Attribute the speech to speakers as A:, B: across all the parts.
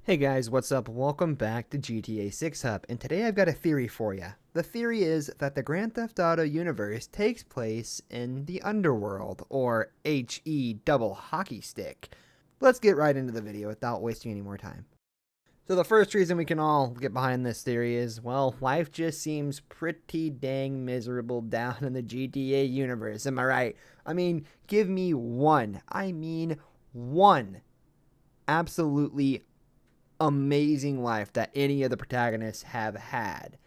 A: Hey guys, what's up? Welcome back to GTA 6 Hub, and today I've got a theory for you. The theory is that the Grand Theft Auto universe takes place in the Underworld, or HE double hockey stick. Let's get right into the video without wasting any more time. So the first reason we can all get behind this theory is, well, life just seems pretty dang miserable down in the GTA universe, am I right? I mean, give me one absolutely amazing life that any of the protagonists have had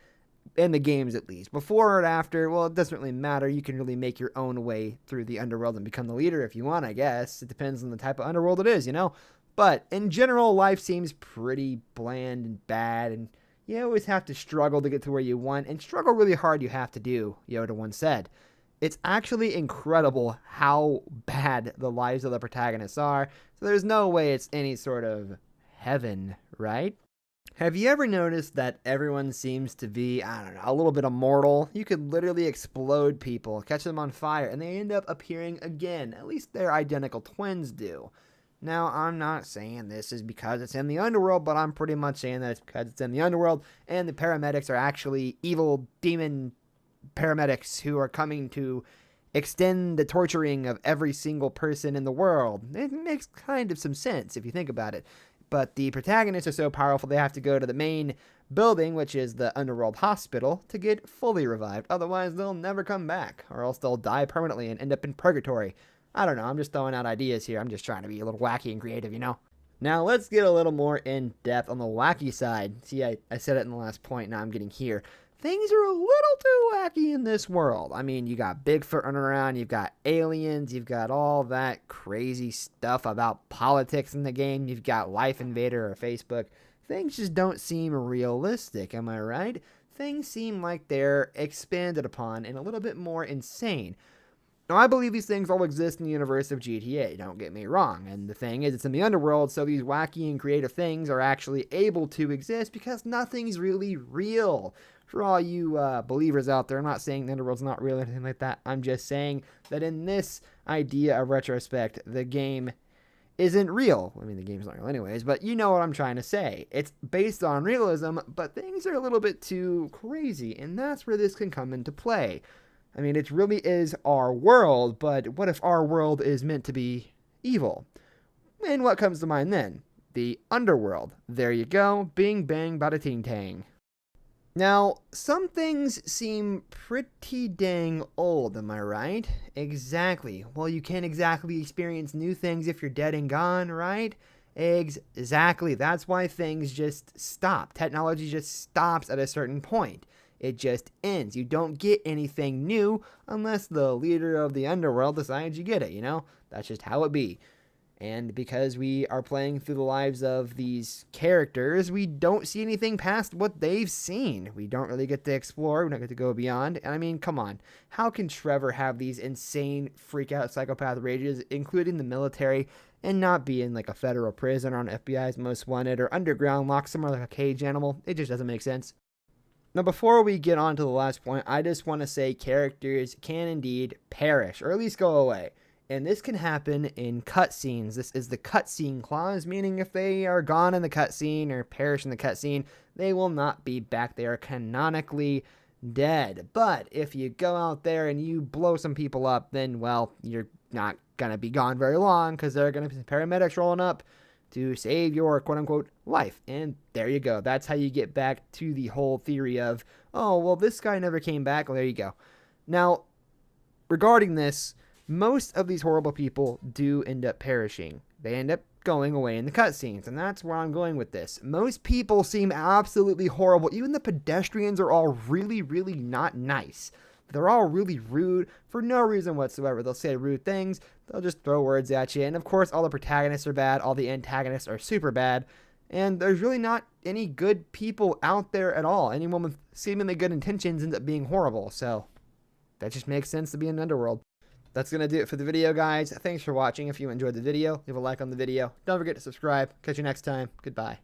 A: in the games, at least before or after. Well, it doesn't really matter. You can really make your own way through the underworld and become the leader if you want, I guess. It depends on the type of underworld it is. But in general, life seems pretty bland and bad, and you always have to struggle to get to where you want, and struggle really hard you have to do, Yoda once said. It's actually incredible how bad the lives of the protagonists are, so there's no way it's any sort of heaven, right? Have you ever noticed that everyone seems to be, I don't know, a little bit immortal? You could literally explode people, catch them on fire, and they end up appearing again. At least their identical twins do. Now, I'm not saying this is because it's in the underworld, but I'm pretty much saying that it's because it's in the underworld, and the paramedics are actually evil demon paramedics who are coming to extend the torturing of every single person in the world. It makes kind of some sense if you think about it. But the protagonists are so powerful they have to go to the main building, which is the Underworld Hospital, to get fully revived. Otherwise, they'll never come back, or else they'll die permanently and end up in purgatory. I don't know, I'm just throwing out ideas here. I'm just trying to be a little wacky and creative. Now, let's get a little more in-depth on the wacky side. See, I said it in the last point, now I'm getting here. Things are a little too wacky in this world. I mean, you got Bigfoot running around, you've got aliens, you've got all that crazy stuff about politics in the game, you've got Life Invader or Facebook. Things just don't seem realistic, am I right? Things seem like they're expanded upon and a little bit more insane. Now, I believe these things all exist in the universe of GTA, don't get me wrong. And the thing is, it's in the underworld, so these wacky and creative things are actually able to exist because nothing's really real. For all you believers out there, I'm not saying the underworld's not real or anything like that. I'm just saying that in this idea of retrospect, the game isn't real. I mean, the game's not real anyways, but you know what I'm trying to say. It's based on realism, but things are a little bit too crazy, and that's where this can come into play. I mean, it really is our world, but what if our world is meant to be evil? And what comes to mind then? The underworld. There you go. Bing, bang, bada, ting, tang. Now, some things seem pretty dang old, am I right? Exactly. Well, you can't exactly experience new things if you're dead and gone, right? Exactly. That's why things just stop. Technology just stops at a certain point. It just ends. You don't get anything new unless the leader of the underworld decides you get it, That's just how it be. And because we are playing through the lives of these characters, we don't see anything past what they've seen. We don't really get to explore. We don't get to go beyond. And I mean, come on. How can Trevor have these insane freak-out psychopath rages, including the military, and not be in like a federal prison or on FBI's Most Wanted or underground locked somewhere like a cage animal? It just doesn't make sense. Now, before we get on to the last point, I just want to say characters can indeed perish, or at least go away. And this can happen in cutscenes. This is the cutscene clause, meaning if they are gone in the cutscene or perish in the cutscene, they will not be back. They are canonically dead. But if you go out there and you blow some people up, then, well, you're not going to be gone very long because there are going to be paramedics rolling up to save your quote-unquote life. And there you go. That's how you get back to the whole theory of, oh, well, this guy never came back. Well, there you go. Now, regarding this, most of these horrible people do end up perishing. They end up going away in the cutscenes, and that's where I'm going with this. Most people seem absolutely horrible. Even the pedestrians are all really, really not nice. They're all really rude for no reason whatsoever. They'll say rude things. They'll just throw words at you. And of course, all the protagonists are bad. All the antagonists are super bad. And there's really not any good people out there at all. Anyone with seemingly good intentions ends up being horrible. So that just makes sense to be in the underworld. That's going to do it for the video, guys. Thanks for watching. If you enjoyed the video, leave a like on the video. Don't forget to subscribe. Catch you next time. Goodbye.